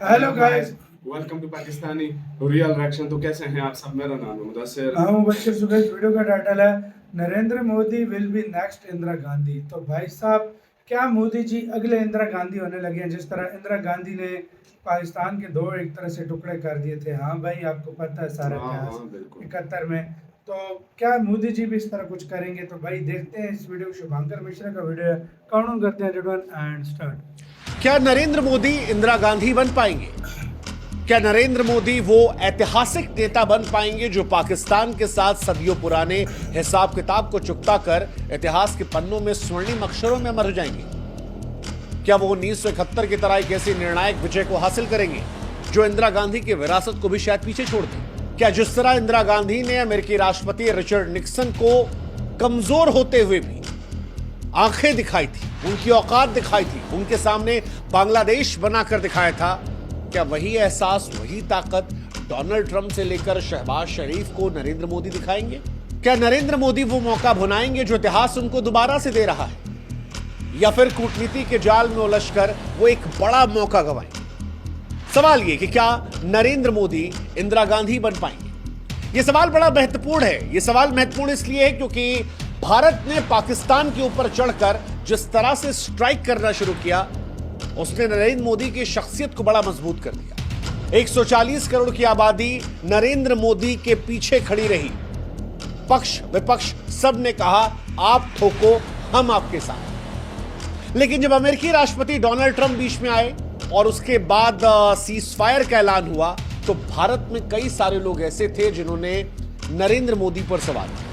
Hello guys, welcome to Pakistani real reaction. तो कैसे हैं आप सब? मेरा नाम है मुदस्सिर। हाँ मुबश्शिर सुबह। इस वीडियो का टाइटल है Narendra Modi will be next Indira Gandhi. तो भाई साहब, क्या मोदी जी अगले इंदिरा गांधी होने लगे हैं? जिस तरह इंदिरा गांधी ने पाकिस्तान के दो एक तरह से टुकड़े कर दिए थे। हाँ भाई, आपको पता है सारा हाँ इतिहास हाँ बिल्कुल। 71 में। तो क्या मोदी जी भी इस तरह कुछ करेंगे? तो भाई देखते हैं इस वीडियो। शुभंकर मिश्रा का वीडियो है। काउंट करते हैं रेडी एंड स्टार्ट। क्या नरेंद्र मोदी इंदिरा गांधी बन पाएंगे? क्या नरेंद्र मोदी वो ऐतिहासिक नेता बन पाएंगे जो पाकिस्तान के साथ सदियों पुराने हिसाब किताब को चुकता कर इतिहास के पन्नों में स्वर्णिम अक्षरों में मर जाएंगे? क्या वो 1971 की तरह एक ऐसी निर्णायक विजय को हासिल करेंगे जो इंदिरा गांधी की विरासत को भी शायद पीछे छोड़ दे? क्या जिस तरह इंदिरा गांधी ने अमेरिकी राष्ट्रपति रिचर्ड निक्सन को कमजोर होते हुए भी आंखें दिखाई थी, उनकी औकात दिखाई थी, उनके सामने बांग्लादेश बनाकर दिखाया था, क्या वही एहसास, वही ताकत डोनाल्ड ट्रंप से लेकर शहबाज शरीफ को नरेंद्र मोदी दिखाएंगे? क्या नरेंद्र मोदी वो मौका भुनाएंगे जो इतिहास उनको दोबारा से दे रहा है, या फिर कूटनीति के जाल में उलझकर वो एक बड़ा मौका गंवाएंगे? सवाल ये कि क्या नरेंद्र मोदी इंदिरा गांधी बन पाएंगे? यह सवाल बड़ा महत्वपूर्ण है। यह सवाल महत्वपूर्ण इसलिए है क्योंकि भारत ने पाकिस्तान के ऊपर चढ़कर जिस तरह से स्ट्राइक करना शुरू किया, उसने नरेंद्र मोदी की शख्सियत को बड़ा मजबूत कर दिया। 140 करोड़ की आबादी नरेंद्र मोदी के पीछे खड़ी रही। पक्ष विपक्ष सब ने कहा आप ठोको, हम आपके साथ। लेकिन जब अमेरिकी राष्ट्रपति डोनाल्ड ट्रंप बीच में आए और उसके बाद सीज फायर का ऐलान हुआ, तो भारत में कई सारे लोग ऐसे थे जिन्होंने नरेंद्र मोदी पर सवाल किया।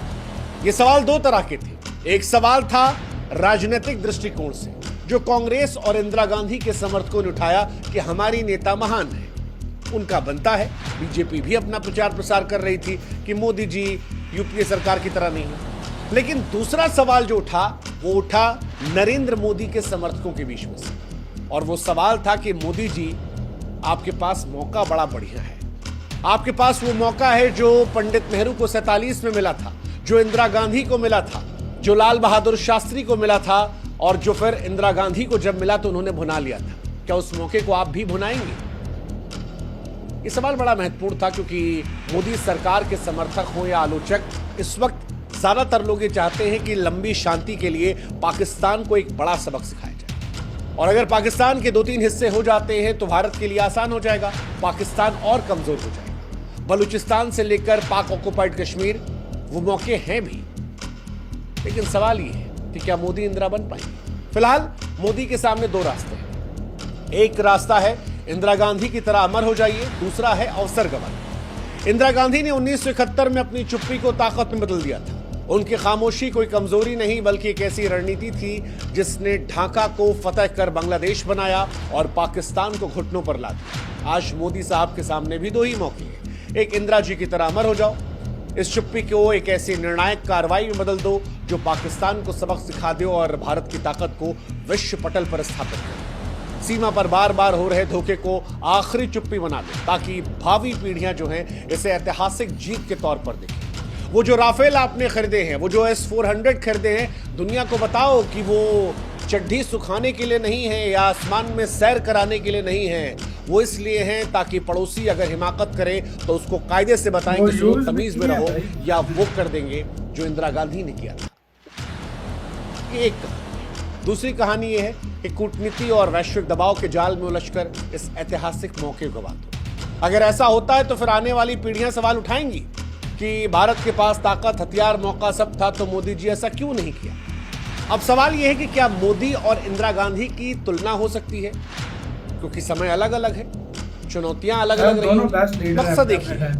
ये सवाल दो तरह के थे। एक सवाल था राजनीतिक दृष्टिकोण से, जो कांग्रेस और इंदिरा गांधी के समर्थकों ने उठाया कि हमारी नेता महान है, उनका बनता है। बीजेपी भी अपना प्रचार प्रसार कर रही थी कि मोदी जी यूपीए सरकार की तरह नहीं है। लेकिन दूसरा सवाल जो उठा, वो उठा नरेंद्र मोदी के समर्थकों के बीच में से, और वो सवाल था कि मोदी जी, आपके पास मौका बड़ा बढ़िया है। आपके पास वो मौका है जो पंडित नेहरू को 47 में मिला था, जो इंदिरा गांधी को मिला था, जो लाल बहादुर शास्त्री को मिला था, और जो फिर इंदिरा गांधी को जब मिला तो उन्होंने भुना लिया था। क्या उस मौके को आप भी भुनाएंगे? ये सवाल बड़ा महत्वपूर्ण था क्योंकि मोदी सरकार के समर्थक हो या आलोचक, इस वक्त ज्यादातर लोग ये चाहते हैं कि लंबी शांति के लिए पाकिस्तान को एक बड़ा सबक सिखाया जाए, और अगर पाकिस्तान के 2-3 हिस्से हो जाते हैं तो भारत के लिए आसान हो जाएगा, पाकिस्तान और कमजोर हो जाएगा। बलूचिस्तान से लेकर पाक ऑक्युपाइड कश्मीर, वो मौके हैं भी। लेकिन सवाल ये है कि क्या मोदी इंदिरा बन पाएंगे? फिलहाल मोदी के सामने दो रास्ते हैं। एक रास्ता है इंदिरा गांधी की तरह अमर हो जाइए, दूसरा है अवसर गंवाइए। इंदिरा गांधी ने 1971 में अपनी चुप्पी को ताकत में बदल दिया था। उनकी खामोशी कोई कमजोरी नहीं, बल्कि एक ऐसी रणनीति थी जिसने ढाका को फतह कर बांग्लादेश बनाया और पाकिस्तान को घुटनों पर ला दिया। आज मोदी साहब के सामने भी दो ही मौके हैं। एक, इंदिरा जी की तरह अमर हो जाओ, इस चुप्पी को एक ऐसी निर्णायक कार्रवाई में बदल दो जो पाकिस्तान को सबक सिखा दे और भारत की ताकत को विश्व पटल पर स्थापित करे। सीमा पर बार बार हो रहे धोखे को आखिरी चुप्पी बना दे, ताकि भावी पीढ़ियां जो हैं इसे ऐतिहासिक जीत के तौर पर देखें। वो जो राफेल आपने खरीदे हैं, वो जो S-400 खरीदे हैं, दुनिया को बताओ कि वो चड्ढी सुखाने के लिए नहीं है या आसमान में सैर कराने के लिए नहीं है। वो इसलिए हैं ताकि पड़ोसी अगर हिमाकत करे तो उसको कायदे से बताएं कि सुनो तमीज में रहो, या वो कर देंगे जो इंदिरा गांधी ने किया था। ये एक कहानी। दूसरी कहानी ये है कि कूटनीति और वैश्विक दबाव के जाल में उलझकर इस ऐतिहासिक मौके को गवा दो। अगर ऐसा होता है तो फिर आने वाली पीढ़ियां सवाल उठाएंगी कि भारत के पास ताकत, हथियार, मौका सब था, तो मोदी जी ऐसा क्यों नहीं किया? अब सवाल यह है कि क्या मोदी और इंदिरा गांधी की तुलना हो सकती है? क्योंकि समय अलग अलग है, चुनौतियां अलग अलग रही। मकसद एक ही है।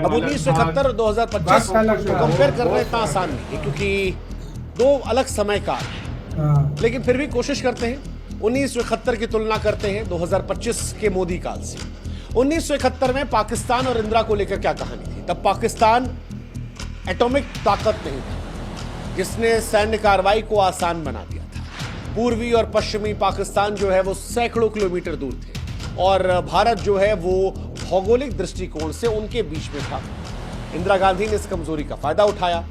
अब 1971 और 2025 को कंपेयर करना इतना आसान नहीं है क्योंकि दो अलग समय काल है। लेकिन फिर भी कोशिश करते हैं। 1971 की तुलना करते हैं 2025 के मोदी काल से। 1971 में पाकिस्तान और इंदिरा को लेकर क्या कहानी थी? तब पाकिस्तान एटॉमिक ताकत नहीं था जिसने सैन्य कार्रवाई को आसान बना दिया था। पूर्वी और पश्चिमी पाकिस्तान जो है वो सैकड़ों किलोमीटर दूर थे, और भारत जो है वो भौगोलिक दृष्टिकोण से उनके बीच में था। इंदिरा गांधी ने इस कमजोरी का फायदा उठाया।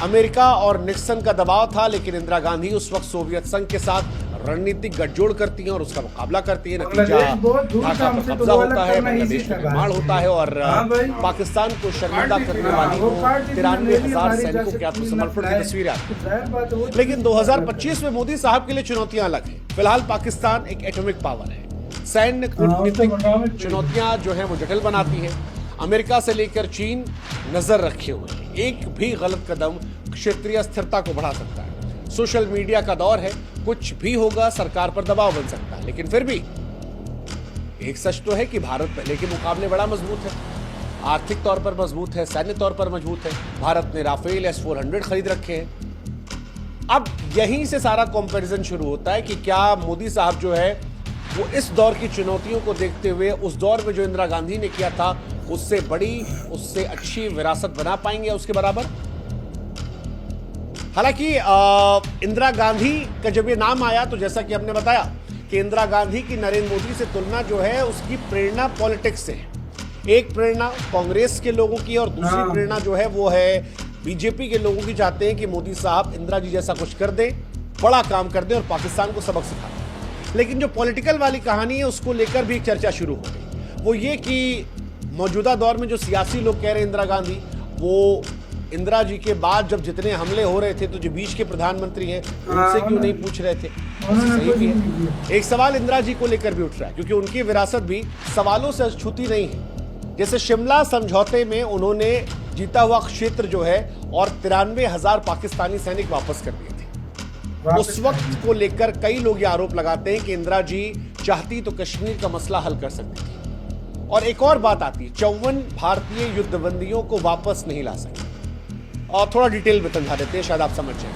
अमेरिका और निक्सन का दबाव था, लेकिन इंदिरा गांधी उस वक्त सोवियत संघ के साथ रणनीतिक गठजोड़ करती हैं और उसका मुकाबला करती हैं। बांग्लादेश नतीजा बहुत धूम ढाका धाम पर से तो कब्जा वो होता अलग है, करना बांग्लादेश easy में था निर्माण भाई। होता है और हाँ भाई। पाकिस्तान को शर्मिंदा करने वाली वो को कार्ड जितना 93,000 ले लिया, सैनिकों के आत्मसमर्पण की तस्वीर आती है। जाहिर बात है, वो लेकिन 2025 में मोदी साहब के लिए चुनौतियां अलग हैं। फिलहाल पाकिस्तान एक एटॉमिक पावर है। सैन्य कूटनीतिक चुनौतियां जो है वो जटिल बनाती है। अमेरिका से लेकर चीन नजर रखे हुए हैं। एक भी गलत कदम क्षेत्रीय स्थिरता को बढ़ा सकता है। सोशल मीडिया का दौर है, कुछ भी होगा, सरकार पर दबाव बन सकता है। लेकिन फिर भी एक सच तो है कि भारत पहले के मुकाबले बड़ा मजबूत है, आर्थिक तौर पर मजबूत है, सैन्य तौर पर मजबूत है। भारत ने राफेल S-400 खरीद रखे हैं। अब यहीं से सारा कंपैरिजन शुरू होता है कि क्या मोदी साहब जो है वो इस दौर की चुनौतियों को देखते हुए उस दौर में जो इंदिरा गांधी ने किया था उससे बड़ी, उससे अच्छी विरासत बना पाएंगे उसके बराबर। हालांकि इंदिरा गांधी का जब ये नाम आया तो जैसा कि हमने बताया कि इंदिरा गांधी की नरेंद्र मोदी से तुलना जो है उसकी प्रेरणा पॉलिटिक्स से है। एक प्रेरणा कांग्रेस के लोगों की और दूसरी प्रेरणा जो है वो है बीजेपी के लोगों की। चाहते हैं कि मोदी साहब इंदिरा जी जैसा कुछ कर दें, बड़ा काम कर दें और पाकिस्तान को सबक सिखा दें। लेकिन जो पॉलिटिकल वाली कहानी है उसको लेकर भी एक चर्चा शुरू हो गई। वो ये कि मौजूदा दौर में जो सियासी लोग कह रहे हैं इंदिरा गांधी, वो इंदिरा जी के बाद जब जितने हमले हो रहे थे तो जो बीच के प्रधानमंत्री हैं उनसे क्यों नहीं पूछ रहे थे? सही भी है। एक सवाल इंदिरा जी को लेकर भी उठ रहा है क्योंकि उनकी विरासत भी सवालों से छूती नहीं है। जैसे शिमला समझौते में उन्होंने जीता हुआ क्षेत्र जो है और 93,000 पाकिस्तानी सैनिक वापस कर दिए थे। उस वक्त को लेकर कई लोग ये आरोप लगाते हैं कि इंदिरा जी चाहती तो कश्मीर का मसला हल कर सकती थी। और एक और बात आती है, 54 भारतीय युद्धबंदियों को वापस नहीं ला सके। और थोड़ा डिटेल में समझा देते हैं, शायद आप समझ जाएं।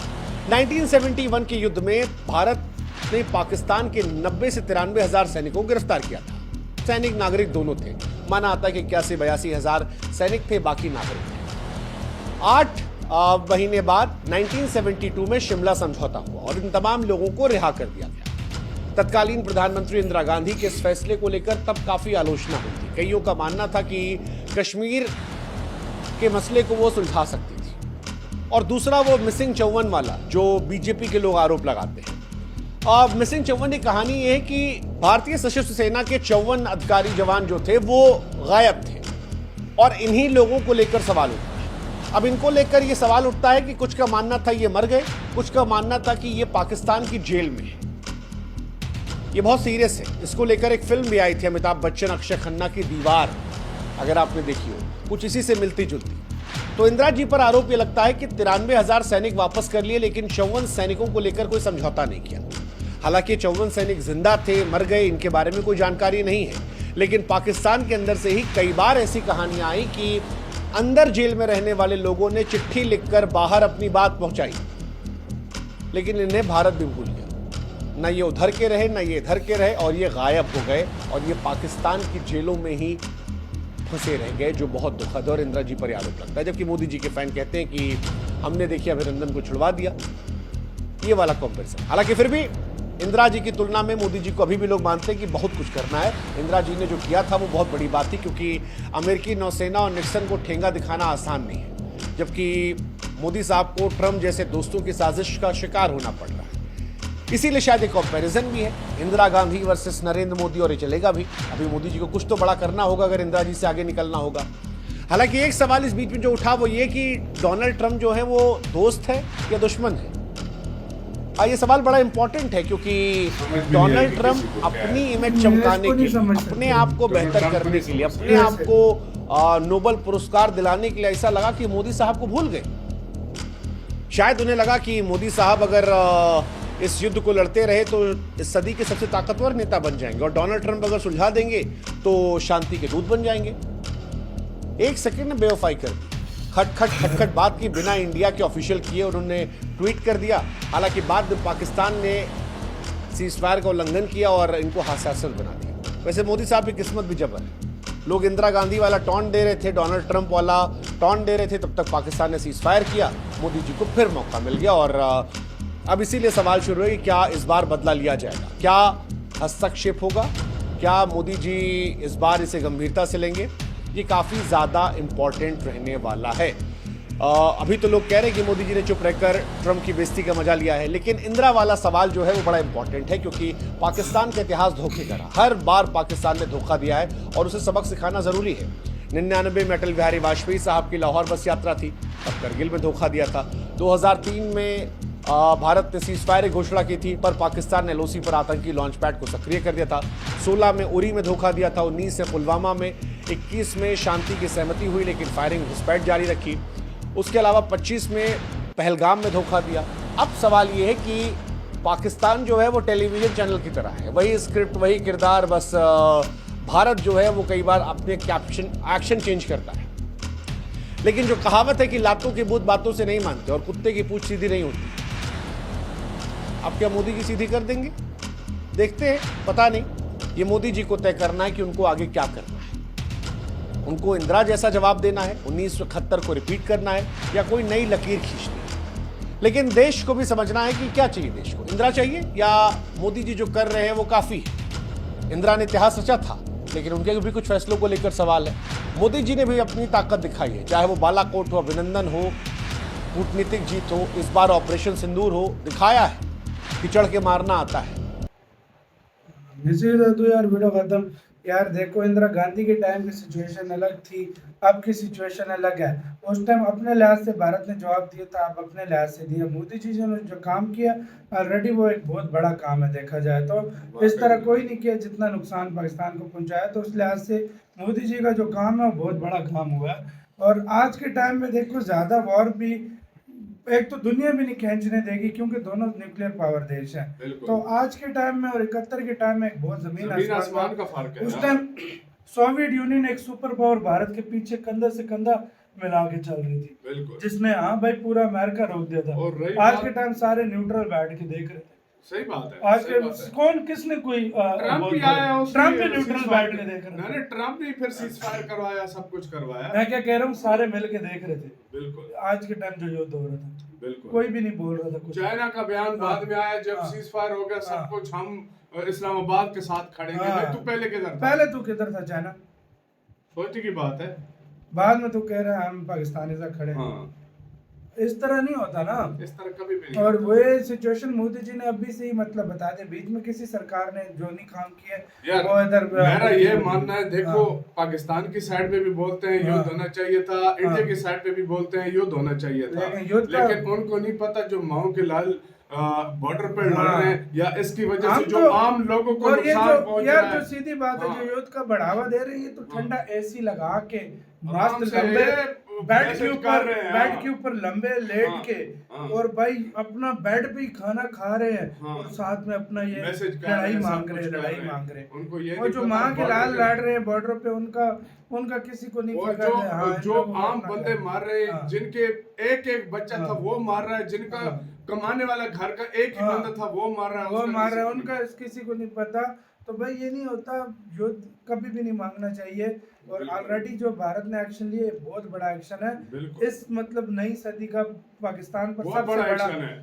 1971 के युद्ध में भारत ने पाकिस्तान के 90 से 93,000 सैनिकों को गिरफ्तार किया था। सैनिक नागरिक दोनों थे। माना आता है कि 81-82,000 सैनिक थे, बाकी नागरिक थे। 8 महीने बाद 1972 में शिमला समझौता हुआ और इन तमाम लोगों को रिहा कर दिया गया। तत्कालीन प्रधानमंत्री इंदिरा गांधी के इस फैसले को लेकर तब काफी आलोचना हुई थी। कईयों का मानना था कि कश्मीर के मसले को वो सुलझा सकती थी। और दूसरा वो मिसिंग 54 वाला जो बीजेपी के लोग आरोप लगाते हैं। अब मिसिंग 54 की कहानी ये है कि भारतीय सशस्त्र सेना के 54 अधिकारी जवान जो थे वो गायब थे और इन्हीं लोगों को लेकर सवाल उठा। अब इनको लेकर ये सवाल उठता है कि कुछ का मानना था ये मर गए, कुछ का मानना था कि ये पाकिस्तान की जेल में है। ये बहुत सीरियस है। इसको लेकर एक फिल्म भी आई थी अमिताभ बच्चन अक्षय खन्ना की दीवार, अगर आपने देखी हो, कुछ इसी से मिलती जुलती। तो इंदिरा जी पर आरोप ये लगता है कि 93,000 सैनिक वापस कर लिए लेकिन 54 सैनिकों को लेकर कोई समझौता नहीं किया। हालांकि 54 सैनिक जिंदा थे, मर गए, इनके बारे में कोई जानकारी नहीं है। लेकिन पाकिस्तान के अंदर से ही कई बार ऐसी कहानियां आई कि अंदर जेल में रहने वाले लोगों ने चिट्ठी लिखकर बाहर अपनी बात पहुंचाई, लेकिन इन्हें भारत भी भूल गया। न ये उधर के रहे, न ये इधर के रहे और ये गायब हो गए और ये पाकिस्तान की जेलों में ही फंसे रह गए, जो बहुत दुखद है। और इंदिरा जी पर आरोप लगता है, जबकि मोदी जी के फैन कहते हैं कि हमने देखिए अभिनंदन को छुड़वा दिया। ये वाला कंपैरिजन। हालांकि फिर भी इंदिरा जी की तुलना में मोदी जी को अभी भी लोग मानते हैं कि बहुत कुछ करना है। इंदिरा जी ने जो किया था वो बहुत बड़ी बात थी, क्योंकि अमेरिकी नौसेना और निक्सन को ठेंगा दिखाना आसान नहीं है, जबकि मोदी साहब को ट्रंप जैसे दोस्तों की साजिश का शिकार होना पड़ रहा है। इसीलिए शायद एक कंपैरिजन भी है, इंदिरा गांधी वर्सेस नरेंद्र मोदी, और ये चलेगा भी। अभी मोदी जी को कुछ तो बड़ा करना होगा अगर इंदिरा जी से आगे निकलना होगा। हालांकि एक सवाल इस बीच में जो उठा वो ये कि डोनाल्ड ट्रंप जो है वो दोस्त है या दुश्मन है। ये सवाल बड़ा इंपॉर्टेंट है, क्योंकि डोनाल्ड ट्रंप अपनी इमेज चमकाने के लिए, अपने आप को बेहतर करने के लिए, अपने आप को नोबेल पुरस्कार दिलाने के लिए ऐसा लगा कि मोदी साहब को भूल गए। शायद उन्हें लगा कि मोदी साहब अगर इस युद्ध को लड़ते रहे तो इस सदी के सबसे ताकतवर नेता बन जाएंगे, और डोनाल्ड ट्रंप अगर सुलझा देंगे तो शांति के दूत बन जाएंगे। एक सेकंड में बेवफाई कर दी, खटखट बात की, बिना इंडिया के ऑफिशियल किए उन्होंने ट्वीट कर दिया। हालांकि बाद में पाकिस्तान ने सीज़फायर का उल्लंघन किया और इनको हास्यास्पद बना दिया। वैसे मोदी साहब की किस्मत भी जबर है। लोग इंदिरा गांधी वाला टॉन्ट दे रहे थे, डोनाल्ड ट्रंप वाला टॉन्ट दे रहे थे, तब तक पाकिस्तान ने सीज़फायर किया, मोदी जी को फिर मौका मिल गया। और अब इसीलिए सवाल शुरू है कि क्या इस बार बदला लिया जाएगा, क्या हस्तक्षेप होगा, क्या मोदी जी इस बार इसे गंभीरता से लेंगे? ये काफ़ी ज़्यादा इम्पॉर्टेंट रहने वाला है। अभी तो लोग कह रहे हैं कि मोदी जी ने चुप रहकर ट्रंप की बेइज्जती का मजा लिया है, लेकिन इंदिरा वाला सवाल जो है वो बड़ा इंपॉर्टेंट है, क्योंकि पाकिस्तान का इतिहास धोखे का रहा। हर बार पाकिस्तान ने धोखा दिया है और उसे सबक सिखाना जरूरी है। 99 में अटल बिहारी वाजपेयी साहब की लाहौर बस यात्रा थी, तब करगिल में धोखा दिया था। 2003 में भारत ने सीजफायर की घोषणा की थी, पर पाकिस्तान ने एलओसी पर आतंकी लॉन्च पैड को सक्रिय कर दिया था। 16 में उरी में धोखा दिया था, 19 में पुलवामा में, 21 में शांति की सहमति हुई लेकिन फायरिंग घुसपैठ जारी रखी। उसके अलावा 25 में पहलगाम में धोखा दिया। अब सवाल ये है कि पाकिस्तान जो है वो टेलीविजन चैनल की तरह है, वही स्क्रिप्ट वही किरदार, बस भारत जो है वो कई बार अपने एक्शन चेंज करता है। लेकिन जो कहावत है कि लातों के भूत बातों से नहीं मानते और कुत्ते की पूंछ सीधी नहीं होती, अब क्या मोदी जी सीधी कर देंगे? देखते हैं, पता नहीं। ये मोदी जी को तय करना है कि उनको आगे क्या करना है। उनको इंदिरा जैसा जवाब देना है, 1971 को रिपीट करना है, या कोई नई लकीर खींचनी है। लेकिन देश को भी समझना है कि क्या चाहिए देश को, इंदिरा चाहिए या मोदी जी जो कर रहे हैं वो काफी है। इंदिरा ने इतिहास रचा था, लेकिन उनके भी कुछ फैसलों को लेकर सवाल है। मोदी जी ने भी अपनी ताकत दिखाई है, चाहे वो बालाकोट हो, अभिनंदन हो, कूटनीतिक जीत हो, इस बार ऑपरेशन सिंदूर हो, दिखाया है कि चढ़ के मारना आता है। यार वीडियो खत्म। यार देखो, इंदिरा गांधी के टाइम की सिचुएशन अलग थी, अब की सिचुएशन अलग है। उस टाइम अपने लिहाज से भारत ने जवाब दिया था, अब अपने लिहाज से दिया। मोदी जी ने जो काम किया ऑलरेडी वो एक बहुत बड़ा काम है, देखा जाए तो इस तरह कोई नहीं किया जितना नुकसान पाकिस्तान को पहुंचाया। तो उस लिहाज से मोदी जी का जो काम है वो बहुत बड़ा काम हुआ है। और आज के टाइम में देखो, ज़्यादा वॉर भी एक तो दुनिया भी नहीं खींचने देगी, क्योंकि दोनों न्यूक्लियर पावर देश हैं। तो आज के टाइम में और 71 के टाइम में एक बहुत जमीन आसमान का फर्क है। उस टाइम सोवियत यूनियन एक सुपर पावर भारत के पीछे कंधा से कंधा मिला के चल रही थी, जिसने हाँ भाई पूरा अमेरिका रोक दिया था। आज के टाइम सारे न्यूट्रल बैठ के देख रहे थे। सही बात है। आज के कौन किसने कोई ट्रम्प ही आया, ट्रम्प भी न्यूट्रल बैठ के देख रहे थे। ट्रम्प ही फिर सीजफायर करवाया, सब कुछ करवाया। मैं क्या कह रहा हूँ, सारे मिल के देख रहे थे। बिल्कुल। आज के टाइम जो युद्ध हो रहा था, बिल्कुल कोई भी नहीं बोल रहा था कुछ। चाइना का बयान बाद में आया, जब सीजफायर हो गया सब कुछ, हम इस्लामाबाद के साथ खड़े हैं। तू पहले किधर था? पहले तू किधर था? चाइना। सोचने की बात है। बाद में तू कह रहा है हम पाकिस्तानी से खड़े हैं। इस तरह नहीं होता ना, इस तरह कभी भी नहीं। और वो सिचुएशन मोदी जी ने अभी से ही मतलब बता दे, बीच में किसी सरकार ने जो नहीं काम किया वो इधर। मेरा ये मानना है, देखो पाकिस्तान की साइड पे भी बोलते हैं युद्ध होना चाहिए था, इंडिया की साइड पे भी बोलते हैं युद्ध होना चाहिए था, लेकिन उनको नहीं पता जो माओ के लाल बॉर्डर पर लड़ रहे हैं, या इसकी वजह से जो आम लोगों को नुकसान पहुंच रहा है। जो सीधी बात है, जो युद्ध का बढ़ावा दे रही है, तो ठंडा एसी लगा के मस्त लंबे बेड के ऊपर लंबे लेट के, और भाई अपना बेड पे ही खाना खा रहे हैं, और साथ में अपना ये लड़ाई मांग रहे हैं। और जो माँ के लाल लड़ रहे हैं बॉर्डर पे, उनका किसी को नहीं पता। जो आम बंदे मार रहे हैं, जिनके एक एक बच्चा था वो मार रहा है, जिनका कमाने वाला घर का एक ही बंदा था वो मार रहा है, उनका किसी को नहीं पता। तो भाई ये नहीं होता, युद्ध कभी भी नहीं मांगना चाहिए। और ऑलरेडी जो भारत ने एक्शन लिए बहुत बड़ा एक्शन है। इस मतलब नई सदी का पाकिस्तान पर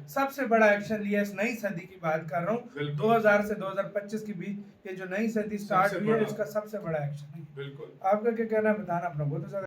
सबसे बड़ा एक्शन लिया। इस नई सदी की बात कर रहा हूँ, 2000 से 2025 के बीच ये जो नई सदी स्टार्ट हुई है, इसका सबसे बड़ा एक्शन है। बिल्कुल। आपका क्या कहना है, बताना अपना बहुत